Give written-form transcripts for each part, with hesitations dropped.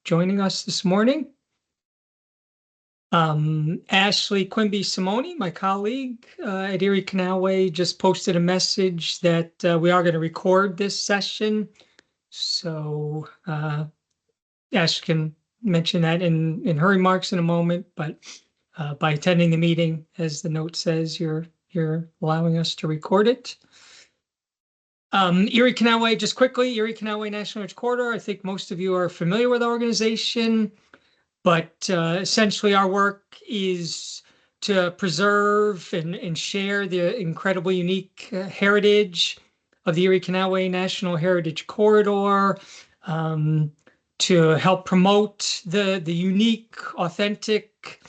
joining us this morning. Ashley Quimby Simoni, my colleague at Erie Canalway, just posted a message that we are going to record this session. So Ash can mention that in her remarks in a moment, but by attending the meeting, as the note says, you're allowing us to record it. Erie Canalway, just quickly, Erie Canalway National Heritage Corridor. I think most of you are familiar with the organization, but essentially our work is to preserve and share the incredibly unique heritage of the Erie Canalway National Heritage Corridor, to help promote the unique, authentic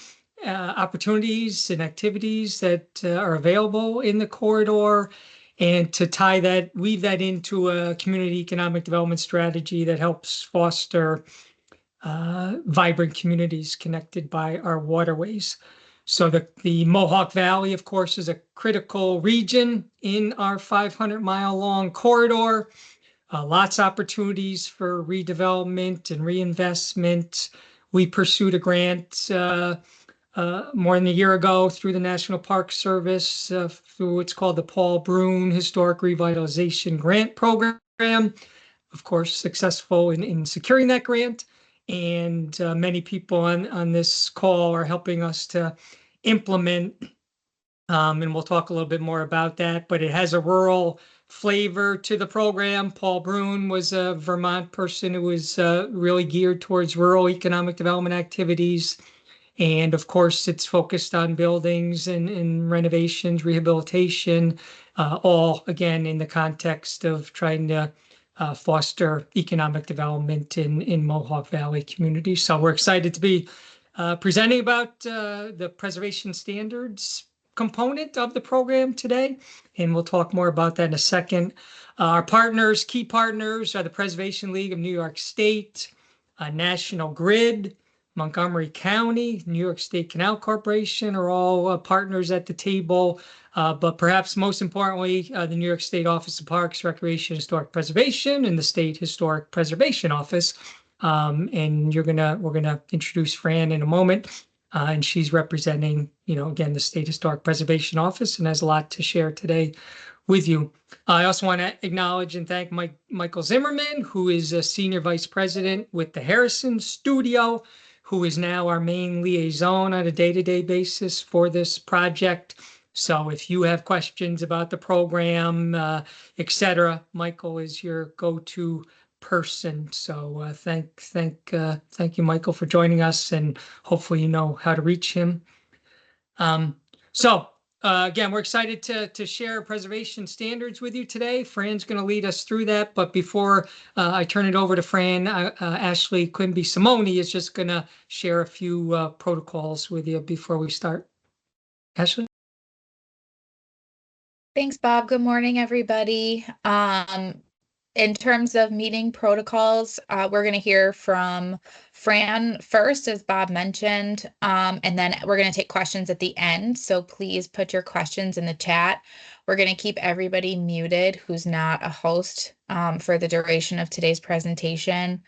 opportunities and activities that are available in the corridor, and to weave that into a community economic development strategy that helps foster vibrant communities connected by our waterways. So the Mohawk Valley, of course, is a critical region in our 500-mile long corridor. Lots of opportunities for redevelopment and reinvestment. We pursued a grant more than a year ago through the National Park Service through what's called the Paul Brune Historic Revitalization Grant Program. Of course, successful in securing that grant. And many people on this call are helping us to implement, and we'll talk a little bit more about that, but it has a rural flavor to the program. Paul Brune was a Vermont person who was really geared towards rural economic development activities. And of course, it's focused on buildings and renovations, rehabilitation, all again in the context of trying to foster economic development in Mohawk Valley communities. So we're excited to be presenting about the preservation standards component of the program today, and we'll talk more about that in a second. Our partners, key partners, are the Preservation League of New York State, National Grid, Montgomery County, New York State Canal Corporation are all partners at the table. But perhaps most importantly, the New York State Office of Parks, Recreation, and Historic Preservation, and the State Historic Preservation Office. And we're gonna introduce Fran in a moment, and she's representing, again, the State Historic Preservation Office, and has a lot to share today with you. I also want to acknowledge and thank Michael Zimmerman, who is a Senior Vice President with the Harrison Studio, who is now our main liaison on a day-to-day basis for this project. So if you have questions about the program, etc., Michael is your go-to person. So thank you, Michael, for joining us, and hopefully you know how to reach him. Again, we're excited to share preservation standards with you today. Fran's going to lead us through that. But before I turn it over to Fran, Ashley Quimby Simoni is just going to share a few protocols with you before we start. Ashley? Thanks, Bob. Good morning, everybody. In terms of meeting protocols, we're going to hear from Fran first, as Bob mentioned, and then we're going to take questions at the end. So please put your questions in the chat. We're going to keep everybody muted who's not a host for the duration of today's presentation.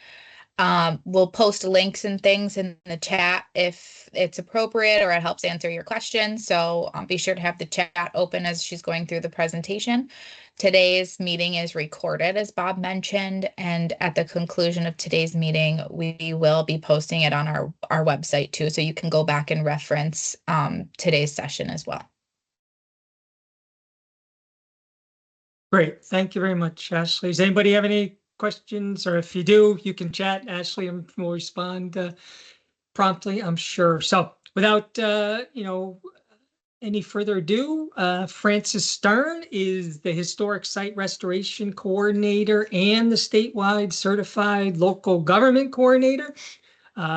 We'll post links and things in the chat if it's appropriate or it helps answer your questions. So be sure to have the chat open as she's going through the presentation. Today's meeting is recorded, as Bob mentioned, and at the conclusion of today's meeting, we will be posting it on our website too, so you can go back and reference today's session as well. Great. Thank you very much, Ashley. Does anybody have any questions? Or if you do, you can chat. Ashley will respond promptly, I'm sure. So without any further ado, Frances Stern is the Historic Site Restoration Coordinator and the statewide Certified Local Government Coordinator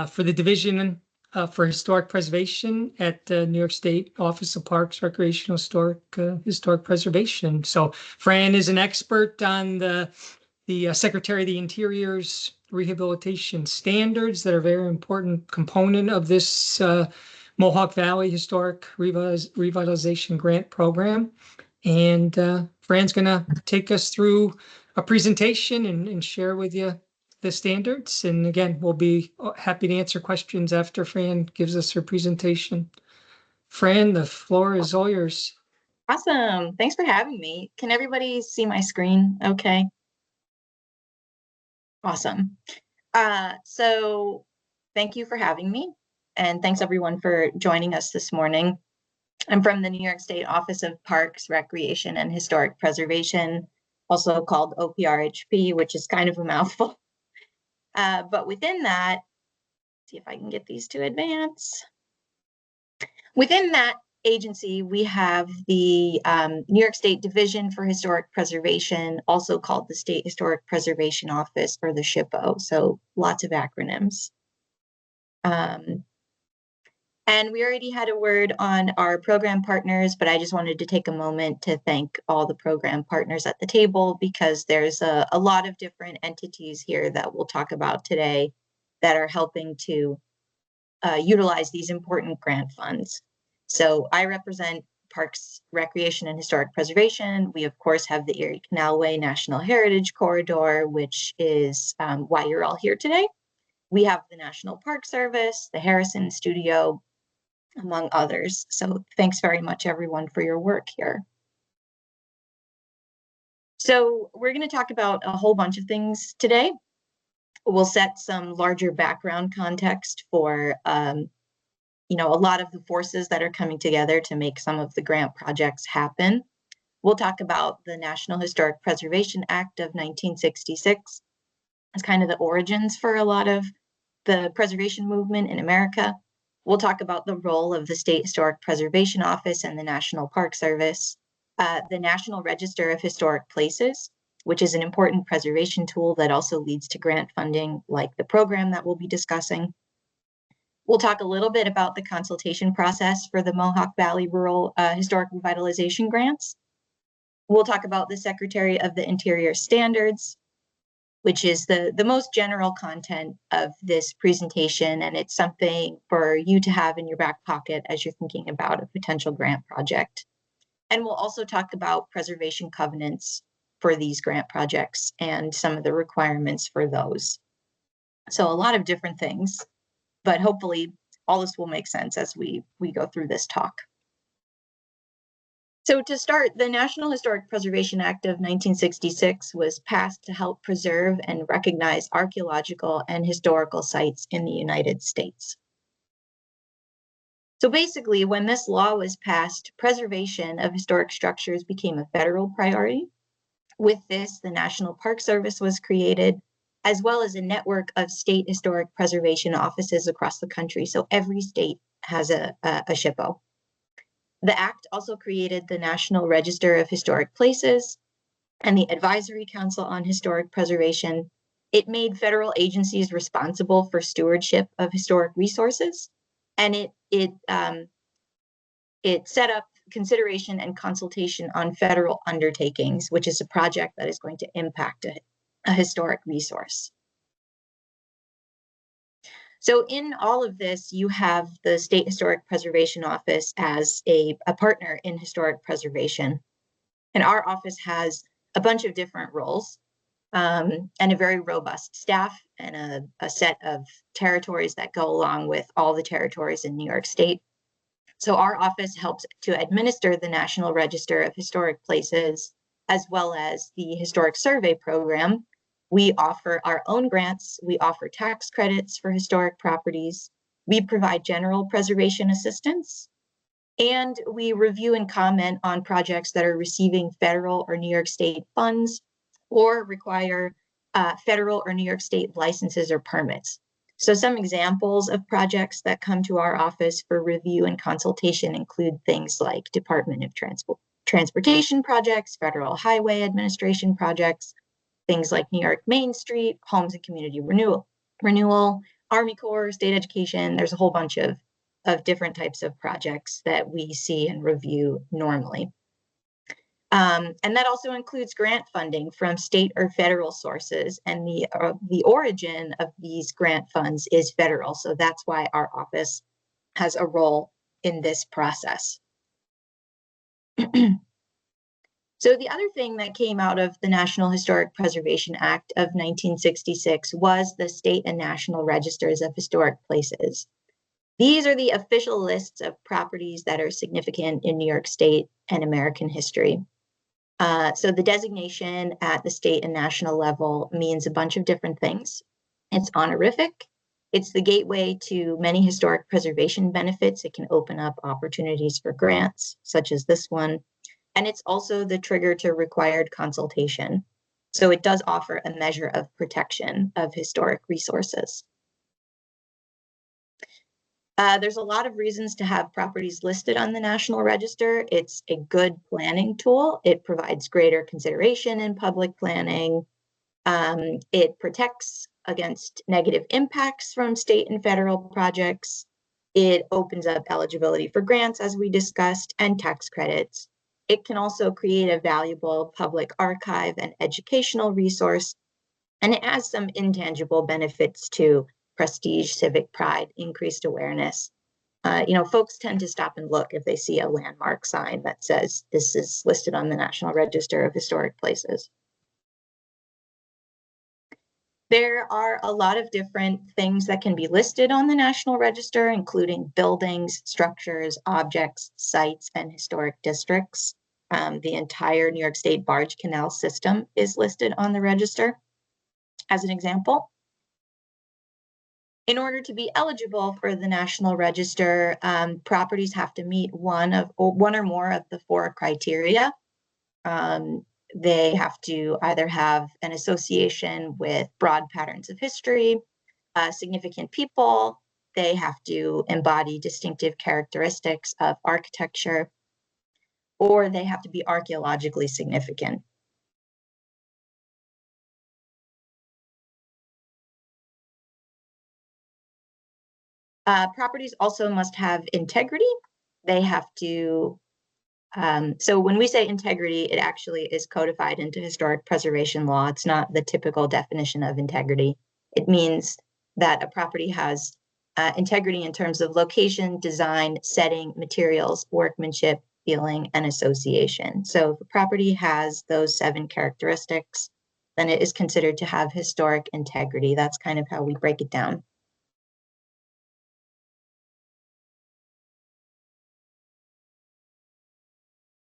for the Division for Historic Preservation at the New York State Office of Parks, Recreation, Historic Preservation. So Fran is an expert on the Secretary of the Interior's rehabilitation standards that are a very important component of this Mohawk Valley Historic Revitalization Grant Program. And Fran's going to take us through a presentation and share with you the standards. And again, we'll be happy to answer questions after Fran gives us her presentation. Fran, the floor is all yours. Awesome. Thanks for having me. Can everybody see my screen okay? Awesome. So thank you for having me, and thanks everyone for joining us this morning. I'm from the New York State Office of Parks, Recreation, and Historic Preservation, also called OPRHP, which is kind of a mouthful. But within that, see if I can get these to advance. Within that agency, we have the New York State Division for Historic Preservation, also called the State Historic Preservation Office, or the SHPO, so lots of acronyms. And we already had a word on our program partners, but I just wanted to take a moment to thank all the program partners at the table, because there's a lot of different entities here that we'll talk about today that are helping to utilize these important grant funds. So I represent Parks, Recreation, and Historic Preservation. We, of course, have the Erie Canalway National Heritage Corridor, which is why you're all here today. We have the National Park Service, the Harrison Studio, among others. So thanks very much, everyone, for your work here. So we're going to talk about a whole bunch of things today. We'll set some larger background context for a lot of the forces that are coming together to make some of the grant projects happen. We'll talk about the National Historic Preservation Act of 1966 as kind of the origins for a lot of the preservation movement in America. We'll talk about the role of the State Historic Preservation Office and the National Park Service, the National Register of Historic Places, which is an important preservation tool that also leads to grant funding, like the program that we'll be discussing. We'll talk a little bit about the consultation process for the Mohawk Valley Rural Historic Revitalization Grants. We'll talk about the Secretary of the Interior standards, which is the most general content of this presentation, and it's something for you to have in your back pocket as you're thinking about a potential grant project. And we'll also talk about preservation covenants for these grant projects and some of the requirements for those. So a lot of different things, but hopefully all this will make sense as we go through this talk. So to start, the National Historic Preservation Act of 1966 was passed to help preserve and recognize archaeological and historical sites in the United States. So basically, when this law was passed, preservation of historic structures became a federal priority. With this, the National Park Service was created, as well as a network of state historic preservation offices across the country. So every state has a SHPO. The Act also created the National Register of Historic Places and the Advisory Council on Historic Preservation. It made federal agencies responsible for stewardship of historic resources, and it set up consideration and consultation on federal undertakings, which is a project that is going to impact a historic resource. So in all of this, you have the State Historic Preservation Office as a partner in historic preservation. And our office has a bunch of different roles and a very robust staff and a set of territories that go along with all the territories in New York State. So our office helps to administer the National Register of Historic Places, as well as the Historic Survey Program. We offer our own grants. We offer tax credits for historic properties. We provide general preservation assistance. And we review and comment on projects that are receiving federal or New York State funds or require federal or New York State licenses or permits. So some examples of projects that come to our office for review and consultation include things like Department of Transportation projects, Federal Highway Administration projects, things like New York Main Street, Homes and Community Renewal, Army Corps, State Education. There's a whole bunch of different types of projects that we see and review normally. And that also includes grant funding from state or federal sources, and the origin of these grant funds is federal. So that's why our office has a role in this process. So the other thing that came out of the National Historic Preservation Act of 1966 was the state and national registers of historic places. These are the official lists of properties that are significant in New York State and American history. So the designation at the state and national level means a bunch of different things. It's honorific. It's the gateway to many historic preservation benefits. It can open up opportunities for grants, such as this one. And it's also the trigger to required consultation. So it does offer a measure of protection of historic resources. There's a lot of reasons to have properties listed on the National Register. It's a good planning tool. It provides greater consideration in public planning. It protects against negative impacts from state and federal projects. It opens up eligibility for grants, as we discussed, and tax credits. It can also create a valuable public archive and educational resource, and it has some intangible benefits too: prestige, civic pride, increased awareness. Folks tend to stop and look if they see a landmark sign that says this is listed on the National Register of Historic Places. There are a lot of different things that can be listed on the National Register, including buildings, structures, objects, sites, and historic districts. The entire New York State barge canal system is listed on the register, as an example. In order to be eligible for the National Register, properties have to meet one or more of the 4 criteria. They have to either have an association with broad patterns of history, significant people. They have to embody distinctive characteristics of architecture, or they have to be archaeologically significant. Properties also must have integrity. They have to, so when we say integrity, it actually is codified into historic preservation law. It's not the typical definition of integrity. It means that a property has integrity in terms of location, design, setting, materials, workmanship, feeling, and association. So if a property has those 7 characteristics, then it is considered to have historic integrity. That's kind of how we break it down.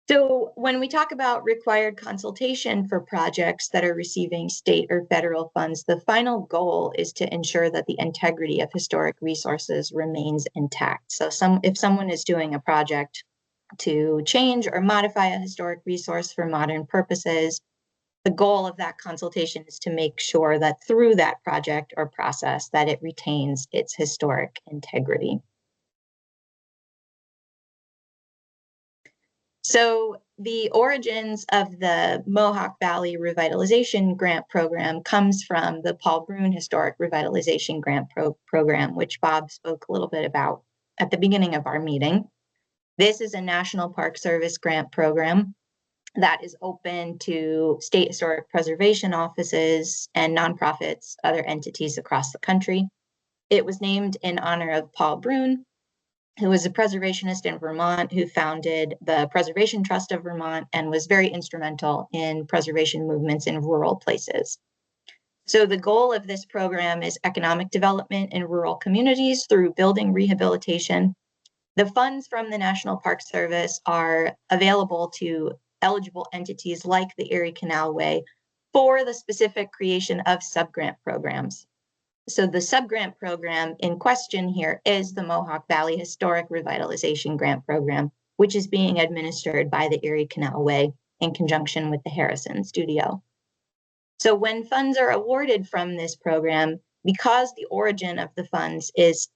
So when we talk about required consultation for projects that are receiving state or federal funds, the final goal is to ensure that the integrity of historic resources remains intact. So if someone is doing a project to change or modify a historic resource for modern purposes, the goal of that consultation is to make sure that through that project or process that it retains its historic integrity. So the origins of the Mohawk Valley Revitalization Grant Program comes from the Paul Brune Historic Revitalization Grant Program, which Bob spoke a little bit about at the beginning of our meeting. This is a National Park Service grant program that is open to state historic preservation offices and nonprofits, other entities across the country. It was named in honor of Paul Brune, who was a preservationist in Vermont, who founded the Preservation Trust of Vermont and was very instrumental in preservation movements in rural places. So the goal of this program is economic development in rural communities through building rehabilitation. The funds from the National Park Service are available to eligible entities like the Erie Canalway for the specific creation of subgrant programs. So the subgrant program in question here is the Mohawk Valley Historic Revitalization Grant Program, which is being administered by the Erie Canalway in conjunction with the Harrison Studio. So when funds are awarded from this program, because the origin of the funds is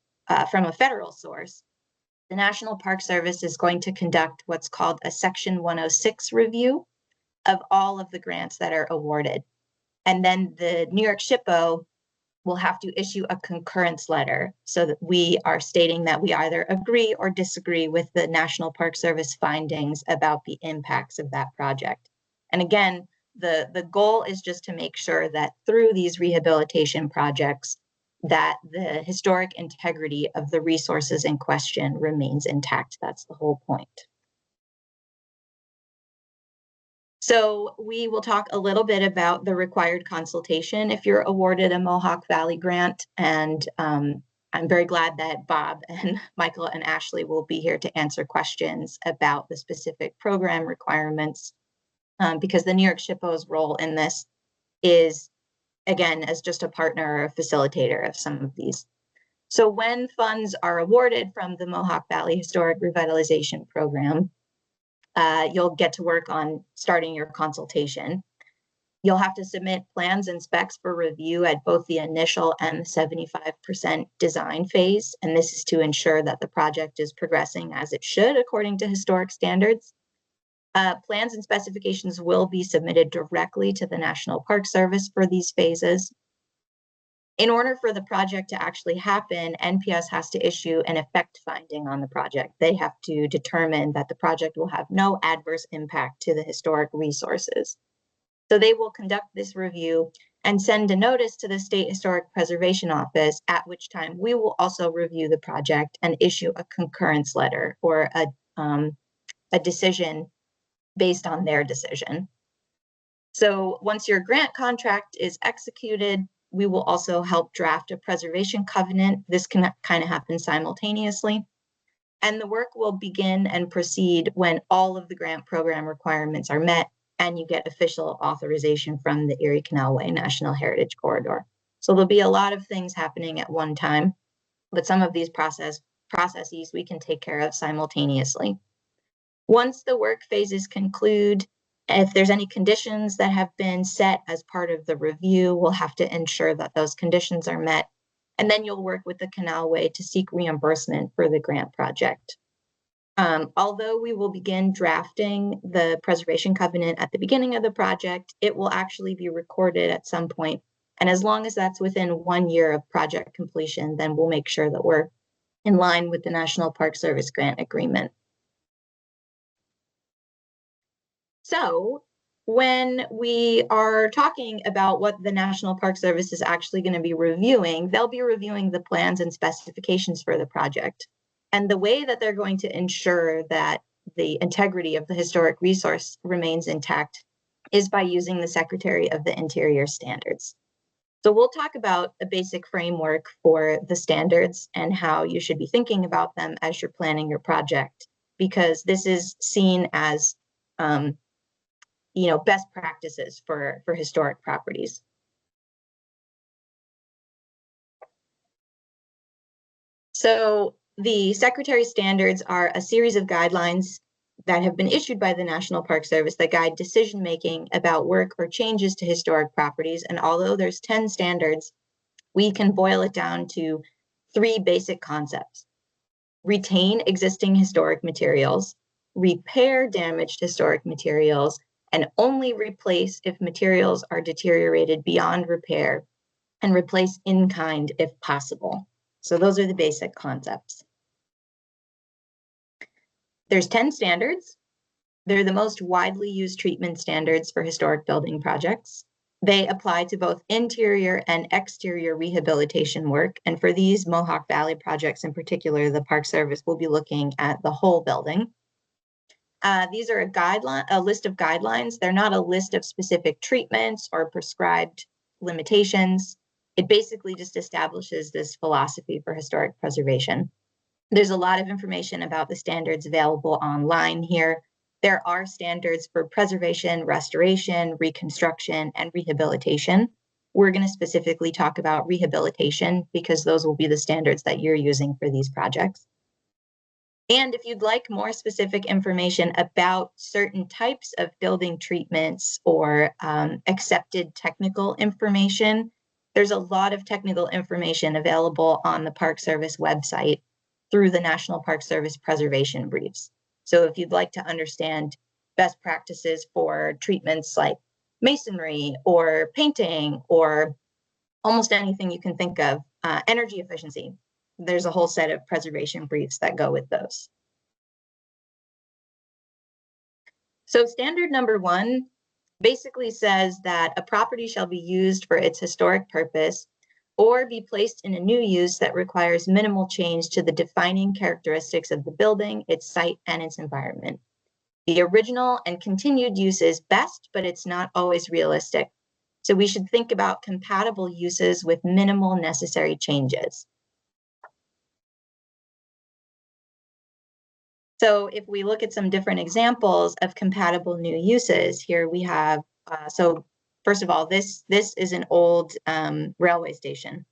from a federal source, the National Park Service is going to conduct what's called a Section 106 review of all of the grants that are awarded. And then the New York SHPO will have to issue a concurrence letter so that we are stating that we either agree or disagree with the National Park Service findings about the impacts of that project. And again, the goal is just to make sure that through these rehabilitation projects, that the historic integrity of the resources in question remains intact. That's the whole point. So we will talk a little bit about the required consultation if you're awarded a Mohawk Valley grant. And I'm very glad that Bob and Michael and Ashley will be here to answer questions about the specific program requirements, because the New York SHPO's role in this is, again, as just a partner or a facilitator of some of these. So when funds are awarded from the Mohawk Valley Historic Revitalization Program, you'll get to work on starting your consultation. You'll have to submit plans and specs for review at both the initial and the 75% design phase. And this is to ensure that the project is progressing as it should according to historic standards. Plans and specifications will be submitted directly to the National Park Service for these phases. In order for the project to actually happen, NPS has to issue an effect finding on the project. They have to determine that the project will have no adverse impact to the historic resources. So they will conduct this review and send a notice to the State Historic Preservation Office, at which time we will also review the project and issue a concurrence letter or a decision based on their decision. So once your grant contract is executed, we will also help draft a preservation covenant. This can kind of happen simultaneously. And the work will begin and proceed when all of the grant program requirements are met and you get official authorization from the Erie Canalway National Heritage Corridor. So there'll be a lot of things happening at one time, but some of these processes we can take care of simultaneously. Once the work phases conclude, if there's any conditions that have been set as part of the review, we'll have to ensure that those conditions are met. And then you'll work with the Canalway to seek reimbursement for the grant project. Although we will begin drafting the preservation covenant at the beginning of the project, it will actually be recorded at some point. And as long as that's within 1 year of project completion, then we'll make sure that we're in line with the National Park Service grant agreement. So when we are talking about what the National Park Service is actually going to be reviewing, they'll be reviewing the plans and specifications for the project. And the way that they're going to ensure that the integrity of the historic resource remains intact is by using the Secretary of the Interior standards. So we'll talk about a basic framework for the standards and how you should be thinking about them as you're planning your project, because this is seen as best practices for historic properties. So the Secretary standards are a series of guidelines that have been issued by the National Park Service that guide decision-making about work or changes to historic properties. And although there's 10 standards, we can boil it down to 3 basic concepts: retain existing historic materials, repair damaged historic materials, and only replace if materials are deteriorated beyond repair, and replace in kind if possible. So those are the basic concepts. There's 10 standards. They're the most widely used treatment standards for historic building projects. They apply to both interior and exterior rehabilitation work. And for these Mohawk Valley projects in particular, the Park Service will be looking at the whole building. These are a list of guidelines. They're not a list of specific treatments or prescribed limitations. It basically just establishes this philosophy for historic preservation. There's a lot of information about the standards available online here. There are standards for preservation, restoration, reconstruction, and rehabilitation. We're going to specifically talk about rehabilitation because those will be the standards that you're using for these projects. And if you'd like more specific information about certain types of building treatments or accepted technical information, there's a lot of technical information available on the Park Service website through the National Park Service preservation briefs. So if you'd like to understand best practices for treatments like masonry or painting or almost anything you can think of, energy efficiency, there's a whole set of preservation briefs that go with those. So standard number 1 basically says that a property shall be used for its historic purpose or be placed in a new use that requires minimal change to the defining characteristics of the building, its site, and its environment. The original and continued use is best, but it's not always realistic. So we should think about compatible uses with minimal necessary changes. So if we look at some different examples of compatible new uses, here we have, so first of all, this is an old railway station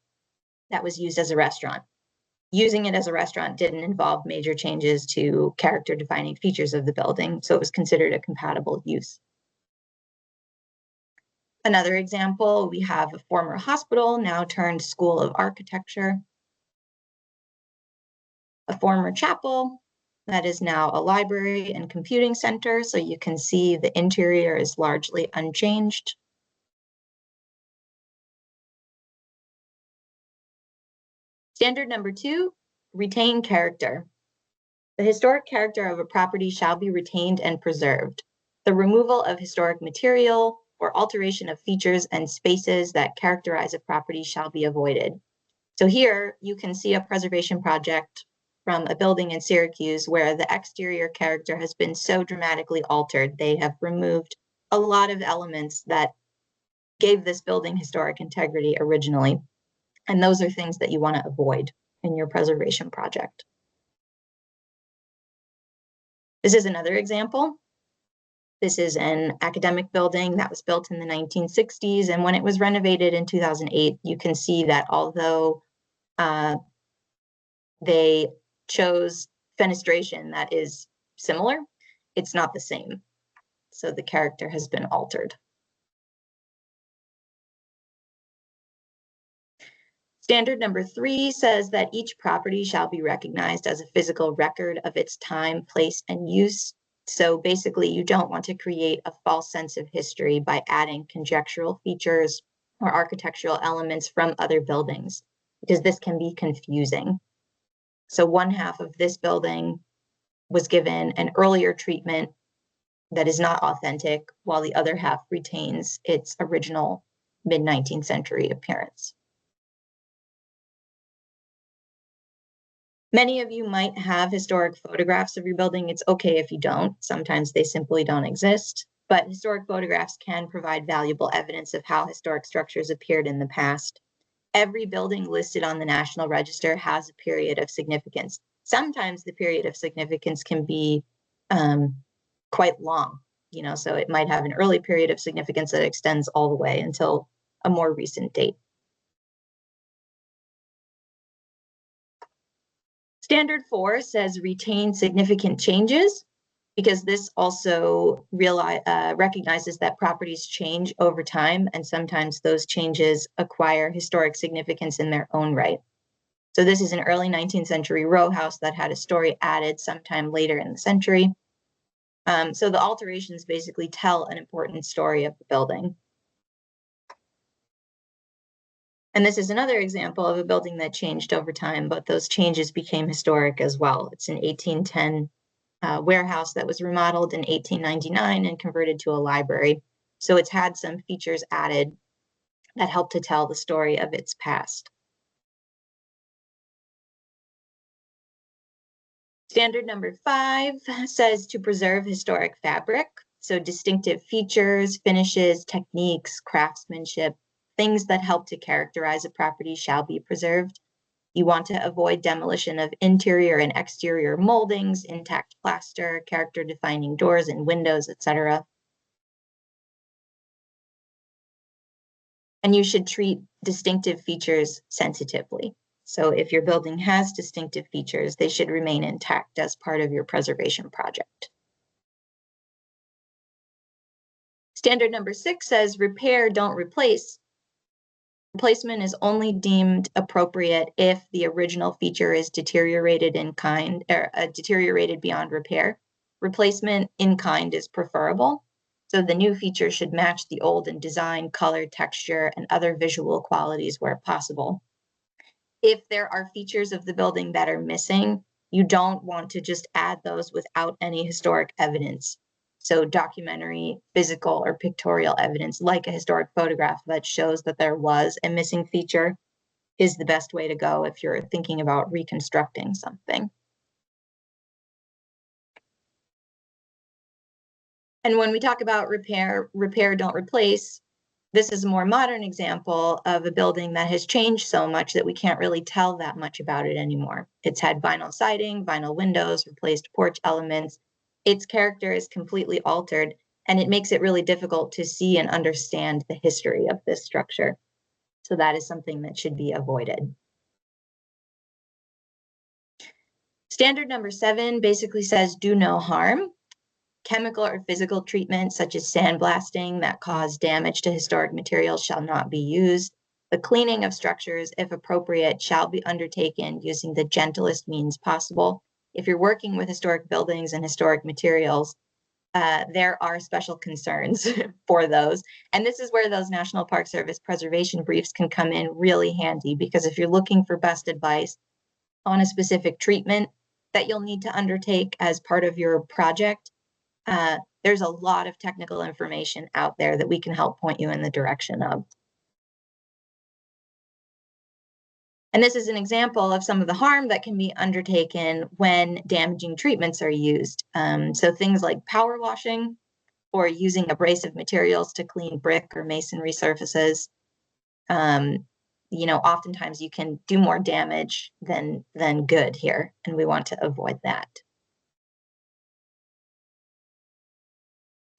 that was used as a restaurant. Using it as a restaurant didn't involve major changes to character defining features of the building, so it was considered a compatible use. Another example, we have a former hospital, now turned School of Architecture. A former chapel that is now a library and computing center, so you can see the interior is largely unchanged. Standard number 2, retain character. The historic character of a property shall be retained and preserved. The removal of historic material or alteration of features and spaces that characterize a property shall be avoided. So here you can see a preservation project from a building in Syracuse where the exterior character has been so dramatically altered. They have removed a lot of elements that gave this building historic integrity originally. And those are things that you want to avoid in your preservation project. This is another example. This is an academic building that was built in the 1960s. And when it was renovated in 2008, you can see that although they chose fenestration that is similar, it's not the same. So the character has been altered. Standard number 3 says that each property shall be recognized as a physical record of its time, place, and use. So basically, you don't want to create a false sense of history by adding conjectural features or architectural elements from other buildings, because this can be confusing. So one half of this building was given an earlier treatment that is not authentic, while the other half retains its original mid-19th century appearance. Many of you might have historic photographs of your building. It's okay if you don't. Sometimes they simply don't exist. But historic photographs can provide valuable evidence of how historic structures appeared in the past. Every building listed on the National Register has a period of significance. Sometimes the period of significance can be quite long, so it might have an early period of significance that extends all the way until a more recent date. Standard 4 says retain significant changes, because this also recognizes that properties change over time, and sometimes those changes acquire historic significance in their own right. So this is an early 19th century row house that had a story added sometime later in the century. So the alterations basically tell an important story of the building. And this is another example of a building that changed over time, but those changes became historic as well. It's an 1810 warehouse that was remodeled in 1899 and converted to a library. So it's had some features added that help to tell the story of its past. Standard number 5 says to preserve historic fabric. So distinctive features, finishes, techniques, craftsmanship, things that help to characterize a property shall be preserved. You want to avoid demolition of interior and exterior moldings, intact plaster, character-defining doors and windows, etc. And you should treat distinctive features sensitively. So if your building has distinctive features, they should remain intact as part of your preservation project. Standard number 6 says repair, don't replace. Replacement is only deemed appropriate if the original feature is deteriorated in kind or deteriorated beyond repair. Replacement in kind is preferable. So the new feature should match the old in design, color, texture, and other visual qualities where possible. If there are features of the building that are missing, you don't want to just add those without any historic evidence. So documentary, physical, or pictorial evidence, like a historic photograph that shows that there was a missing feature, is the best way to go if you're thinking about reconstructing something. And when we talk about repair, don't replace, this is a more modern example of a building that has changed so much that we can't really tell that much about it anymore. It's had vinyl siding, vinyl windows, replaced porch elements. Its character is completely altered, and it makes it really difficult to see and understand the history of this structure. So that is something that should be avoided. Standard number 7 basically says do no harm. Chemical or physical treatments such as sandblasting that cause damage to historic materials shall not be used. The cleaning of structures, if appropriate, shall be undertaken using the gentlest means possible. If you're working with historic buildings and historic materials, there are special concerns for those. And this is where those National Park Service preservation briefs can come in really handy, because if you're looking for best advice on a specific treatment that you'll need to undertake as part of your project, there's a lot of technical information out there that we can help point you in the direction of. And this is an example of some of the harm that can be undertaken when damaging treatments are used. So things like power washing or using abrasive materials to clean brick or masonry surfaces. Oftentimes you can do more damage than good here, and we want to avoid that.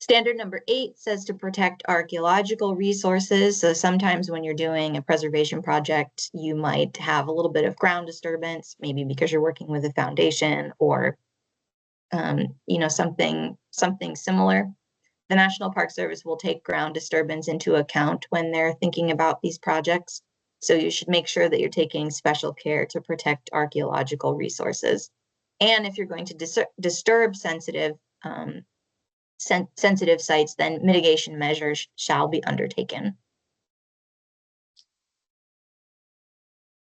Standard number 8 says to protect archaeological resources. So sometimes when you're doing a preservation project, you might have a little bit of ground disturbance, maybe because you're working with a foundation or, something similar. The National Park Service will take ground disturbance into account when they're thinking about these projects. So you should make sure that you're taking special care to protect archaeological resources. And if you're going to disturb sensitive sites, then mitigation measures shall be undertaken.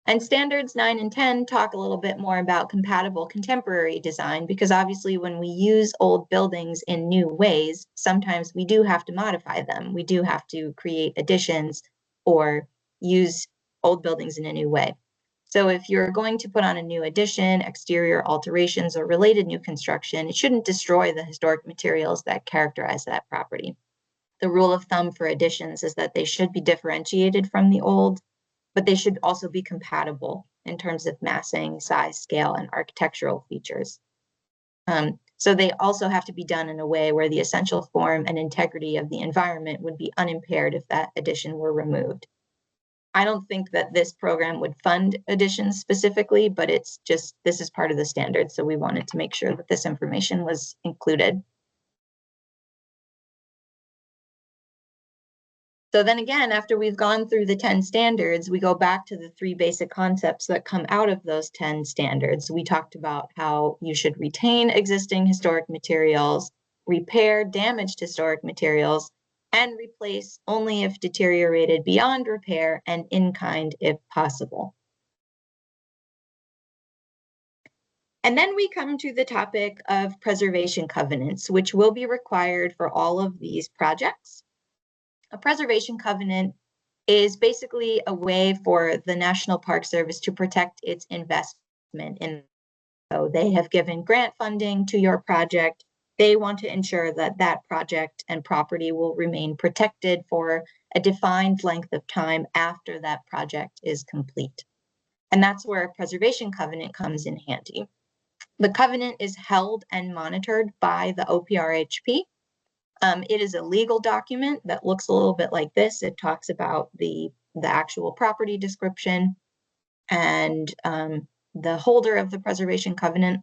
And standards 9 and 10 talk a little bit more about compatible contemporary design, because obviously when we use old buildings in new ways, sometimes we do have to modify them. We do have to create additions or use old buildings in a new way. So if you're going to put on a new addition, exterior alterations, or related new construction, it shouldn't destroy the historic materials that characterize that property. The rule of thumb for additions is that they should be differentiated from the old, but they should also be compatible in terms of massing, size, scale, and architectural features. So they also have to be done in a way where the essential form and integrity of the environment would be unimpaired if that addition were removed. I don't think that this program would fund additions specifically, but this is part of the standard. So we wanted to make sure that this information was included. So then again, after we've gone through the 10 standards, we go back to the 3 basic concepts that come out of those 10 standards. We talked about how you should retain existing historic materials, repair damaged historic materials, and replace only if deteriorated beyond repair and in kind if possible. And then we come to the topic of preservation covenants, which will be required for all of these projects. A preservation covenant is basically a way for the National Park Service to protect its investment in. So they have given grant funding to your project. They want to ensure that that project and property will remain protected for a defined length of time after that project is complete. And that's where a preservation covenant comes in handy. The covenant is held and monitored by the OPRHP. It is a legal document that looks a little bit like this. It talks about the actual property description and the holder of the preservation covenant.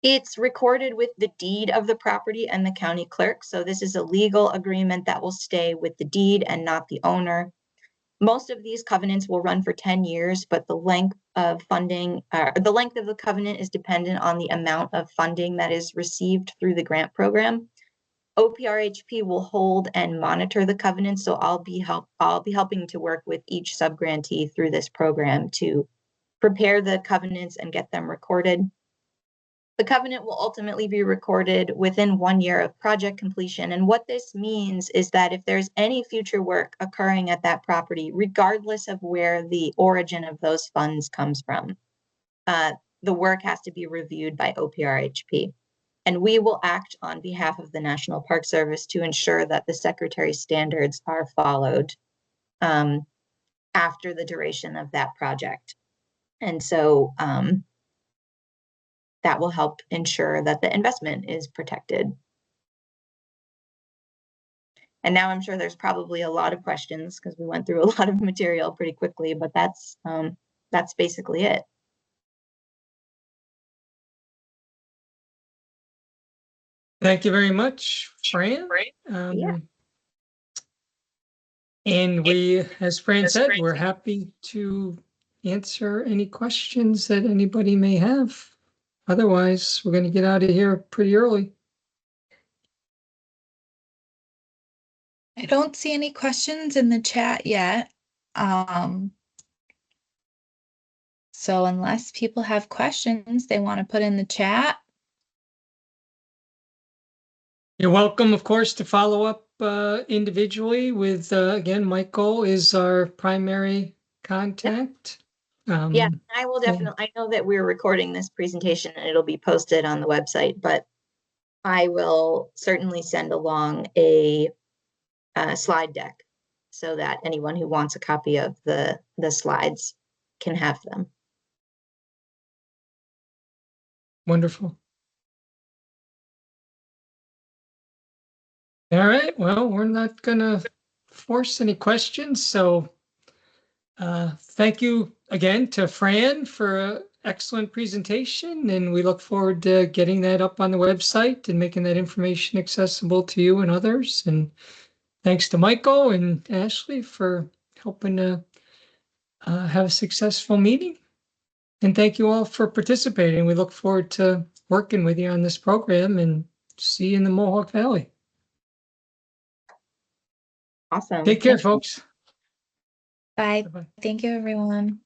It's recorded with the deed of the property and the county clerk. So this is a legal agreement that will stay with the deed and not the owner. Most of these covenants will run for 10 years, but the length of funding, the length of the covenant is dependent on the amount of funding that is received through the grant program. OPRHP will hold and monitor the covenants, so I'll be helping to work with each subgrantee through this program to prepare the covenants and get them recorded. The covenant will ultimately be recorded within 1 year of project completion. And what this means is that if there's any future work occurring at that property, regardless of where the origin of those funds comes from, the work has to be reviewed by OPRHP. And we will act on behalf of the National Park Service to ensure that the Secretary's standards are followed after the duration of that project. And so that will help ensure that the investment is protected. And now I'm sure there's probably a lot of questions because we went through a lot of material pretty quickly, but that's basically it. Thank you very much, Fran. Yeah. And we, as Fran said, we're happy to answer any questions that anybody may have. Otherwise, we're going to get out of here pretty early. I don't see any questions in the chat yet. So unless people have questions they want to put in the chat. You're welcome, of course, to follow up individually with, again, Michael is our primary contact. Yeah, I will definitely, I know that we're recording this presentation and it'll be posted on the website, but I will certainly send along a slide deck so that anyone who wants a copy of the slides can have them. Wonderful. All right, well, we're not gonna force any questions, so thank you again to Fran for an excellent presentation, and we look forward to getting that up on the website and making that information accessible to you and others. And thanks to Michael and Ashley for helping to have a successful meeting. And thank you all for participating. We look forward to working with you on this program and see you in the Mohawk Valley. Awesome. Take care, Thank you. folks. Bye. Bye-bye. Thank you, everyone.